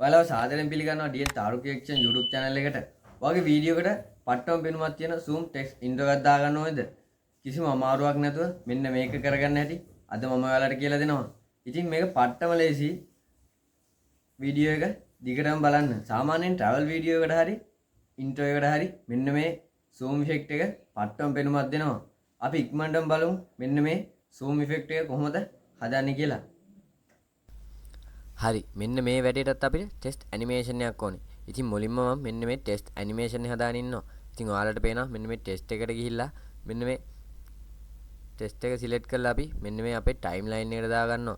ඔයාලව සාදරයෙන් පිළිගන්නවා DS තාරුක එක්ෂන් YouTube channel එකට. ඔයාගේ වීඩියෝ එකට පට්ටම පෙනුමක් තියෙන zoom text intro එකක් දාගන්න ඕනේද? කිසිම අමාරුවක් නැතුව මෙන්න මේක කරගන්න හැටි අද මම ඔයාලට කියලා දෙනවා. ඉතින් මේක පට්ටම ලේසි වීඩියෝ එක දිගටම බලන්න. සාමාන්‍යයෙන් travel වීඩියෝ එකට හරි intro එකට හරි මෙන්න මේ zoom effect එක පට්ටම පෙනුමක් දෙනවා. අපි ඉක්මනටම බලමු මෙන්න මේ zoom effect එක කොහොමද හදන්නේ කියලා. හරි මෙන්න මේ වැඩේටත් අපිට ටෙස්ට් ඇනිමේෂන් එකක් ඕනේ. ඉතින් මුලින්ම මම මෙන්න මේ ටෙස්ට් ඇනිමේෂන් එක හදාගෙන ඉන්නවා. ඉතින් ඔයාලට පේනවා මෙන්න මේ ටෙස්ට් එකට ගිහිල්ලා මෙන්න මේ ටෙස්ට් එක සිලෙක්ට් කරලා අපි මෙන්න මේ අපේ ටයිම්ලයින් එකට දාගන්නවා.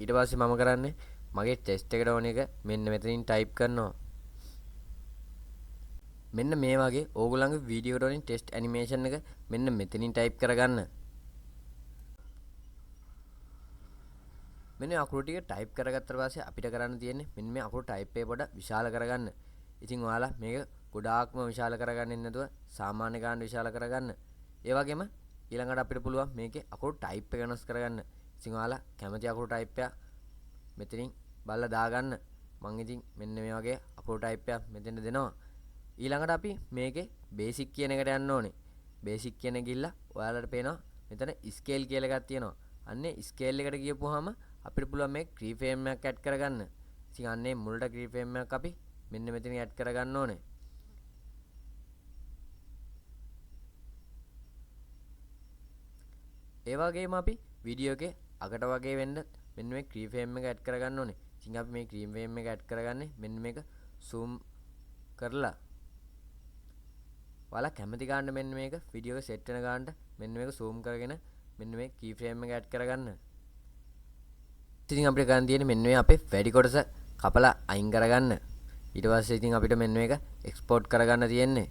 ඊට පස්සේ මම කරන්නේ මගේ ටෙස්ට් එකට ඕන එක මෙන්න මෙතනින් ටයිප් කරනවා. මෙන්න මේ වගේ ඕගොල්ලන්ගේ වීඩියෝ වලින් ටෙස්ට් ඇනිමේෂන් එක මෙන්න මෙතනින් ටයිප් කරගන්න. මෙන්න අකුරු ටික ටයිප් කරගත්තට පස්සේ අපිට කරන්න තියෙන්නේ මෙන්න මේ අකුරු ටයිප් එක පොඩ විශාල කරගන්න. ඉතින් ඔයාලා මේක ගොඩාක්ම විශාල කරගන්නෙ නැතුව සාමාන්‍ය ගාන විශාල කරගන්න. ඒ වගේම ඊළඟට අපිට පුළුවන් මේකේ අකුරු ටයිප් එක වෙනස් කරගන්න. ඉතින් ඔයාලා කැමති අකුරු ටයිප් එක මෙතනින් බලලා දාගන්න. මම ඉතින් මෙන්න මේ වගේ අකුරු ටයිප් එකක් මෙතෙන්ට දෙනවා. ඊළඟට අපි මේකේ බේසික් කියන එකට යන්න ඕනේ. බේසික් කියන එක ගිහිල්ලා ඔයාලට පේනවා මෙතන ස්කේල් කියලා එකක් තියෙනවා. අන්නේ ස්කේල් එකට ගියපුවාම අපිට පුළුවන් මේ key frame එකක් ඇඩ් කරගන්න. ඉතින් අන්නේ මුලට key frame එකක් අපි මෙන්න මෙතන ඇඩ් කරගන්න ඕනේ. ඒ වගේම අපි වීඩියෝ එකේ අගට වගේ වෙන්න මෙන්න මේ key frame එක ඇඩ් කරගන්න ඕනේ. ඉතින් අපි මේ key frame එක ඇඩ් කරගන්නේ මෙන්න මේක zoom කරලා. ඔයාලා කැමති ගන්න මෙන්න මේක වීඩියෝ එක සෙට් වෙන ගන්නට මෙන්න මේක zoom කරගෙන මෙන්න මේ key frame එක ඇඩ් කරගන්න. ඉතින් අපිට ගන්න තියෙන්නේ මෙන්න මේ අපේ වැඩි කොටස කපලා අයින් කරගන්න. ඊට පස්සේ ඉතින් අපිට මෙන්න මේක එක්ස්පෝර්ට් කරගන්න තියෙන්නේ.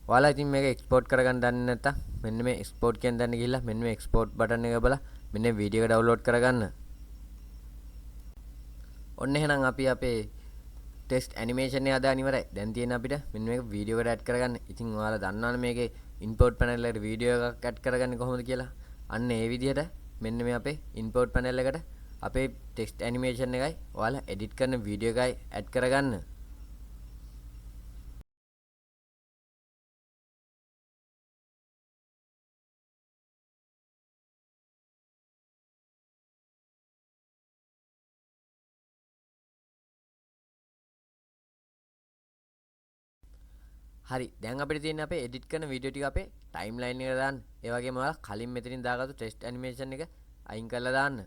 ඔයාලා ඉතින් මේක එක්ස්පෝර්ට් කරගන්න දන්නේ නැත්නම් මෙන්න මේ එක්ස්පෝර්ට් කියන තැන ගිහිල්ලා මෙන්න මේ එක්ස්පෝර්ට් බටන් එක බලලා මෙන්න මේ වීඩියෝ එක ඩවුන්ලෝඩ් කරගන්න. ඔන්න එහෙනම් අපි අපේ ටෙක්ස්ට් ඇනිමේෂන් එක හදාගෙන ඉවරයි. දැන් තියෙන අපිට මෙන්න මේක වීඩියෝ එකට ඇඩ් කරගන්න. ඉතින් ඔයාලා දන්නවනේ මේකේ ඉම්පෝර්ට් පැනල් එකට වීඩියෝ එකක් ඇඩ් කරගන්නේ කොහොමද කියලා. අන්න ඒ විදිහට මෙන්න මේ අපේ ඉම්පෝර්ට් පැනල් එකට අපේ ටෙක්ස්ට් ඇනිමේෂන් එකයි ඔයාලා එඩිට් කරන වීඩියෝ එකයි ඇඩ් කරගන්න. හරි දැන් අපිට තියෙන්නේ අපේ එඩිට් කරන වීඩියෝ ටික අපේ ටයිම්ලයින් එකට දාන්න. ඒ වගේම ඔයාලා කලින් මෙතනින් දාගත්තු ටෙක්ස්ට් ඇනිමේෂන් එක අයින් කරලා දාන්න.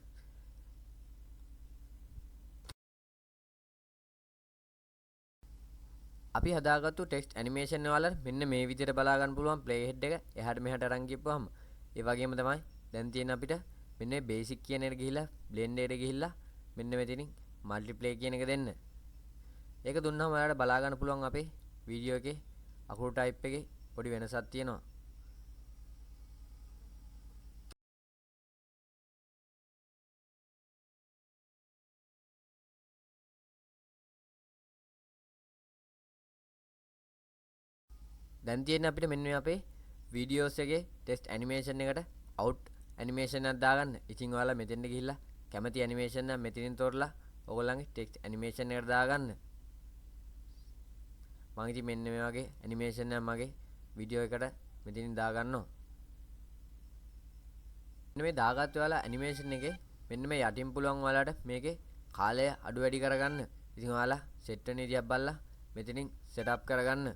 අපි හදාගත්තු ටෙක්ස්ට් ඇනිමේෂන් වල මෙන්න මේ විදිහට බලා ගන්න පුළුවන් ප්ලේ හෙඩ් එක එහාට මෙහාට අරන් ගිහපුවාම ඒ වගේම තමයි දැන් තියෙන අපිට මෙන්න මේ බේසික් කියන එකට ගිහිල්ලා බ්ලෙන්ඩ් එකට ගිහිල්ලා මෙන්න මෙතනින් මල්ටිප්ලේ කියන එක දෙන්න. ඒක දුන්නාම ඔයාලට බලා ගන්න පුළුවන් අපේ වීඩියෝ එකේ අකුරු ටයිප් එකේ පොඩි වෙනසක් තියෙනවා. දැන් තියෙන්නේ අපිට මෙන්න මේ අපේ වීඩියෝස් එකේ ටෙක්ස්ට් ඇනිමේෂන් එකට අවුට් ඇනිමේෂන් එකක් දාගන්න. ඉතින් ඔයාලා මෙතෙන්ට ගිහිල්ලා කැමති ඇනිමේෂන් එක මෙතනින් තෝරලා ඔයගොල්ලන්ගේ ටෙක්ස්ට් ඇනිමේෂන් එකට දාගන්න. මම ඉතින් මෙන්න මේ වගේ ඇනිමේෂන් එකක් මගේ වීඩියෝ එකට මෙතනින් දාගන්නවා. මෙන්න මේ දාගත්ත ඔයාලා ඇනිමේෂන් එකේ මෙන්න මේ යටින් පුළුවන් ඔයාලට මේකේ කාලය අඩු වැඩි කරගන්න. ඉතින් ඔයාලා සෙට් වෙන විදියක් බලලා මෙතනින් සෙටප් කරගන්න.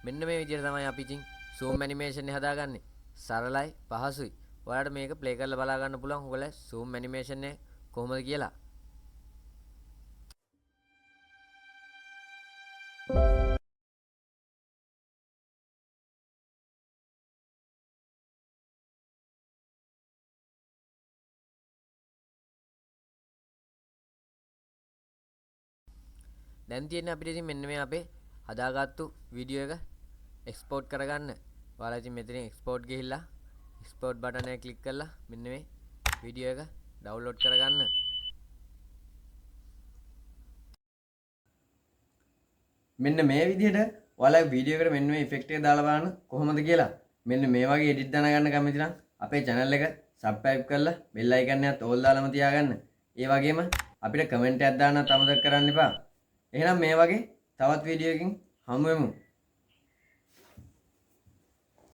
මෙන්න මේ විදිහට තමයි අපි ඉතින් zoom animation එක හදාගන්නේ. සරලයි පහසුයි. ඔයාලට මේක ප්ලේ කරලා බලා ගන්න පුළුවන් ඔයාලා zoom animation එක කොහොමද කියලා. දැන් තියෙන්නේ අපිට ඉතින් මෙන්න මේ අපේ හදාගත්තු වීඩියෝ එක එක්ස්පෝර්ට් කරගන්න. ඔයාලා ඉතින් මෙතනින් එක්ස්පෝර්ට් ගිහිල්ලා එක්ස්පෝර්ට් බටන් එක ක්ලික් කරලා මෙන්න මේ වීඩියෝ එක ඩවුන්ලෝඩ් කරගන්න. මෙන්න මේ විදිහට ඔයාලා වීඩියෝ එකට මෙන්න මේ ඉෆෙක්ට් එක දාලා බලන්න කොහොමද කියලා. මෙන්න මේ වගේ එඩිට් දාන ගන්න කැමති නම් අපේ channel එක subscribe කරලා bell icon එකත් all දාලාම තියාගන්න. ඒ වගේම අපිට comment එකක් දාන්නත් අමතක කරන්න එපා. එහෙනම් මේ වගේ තවත් වීඩියෝ එකකින් හමු වෙමු.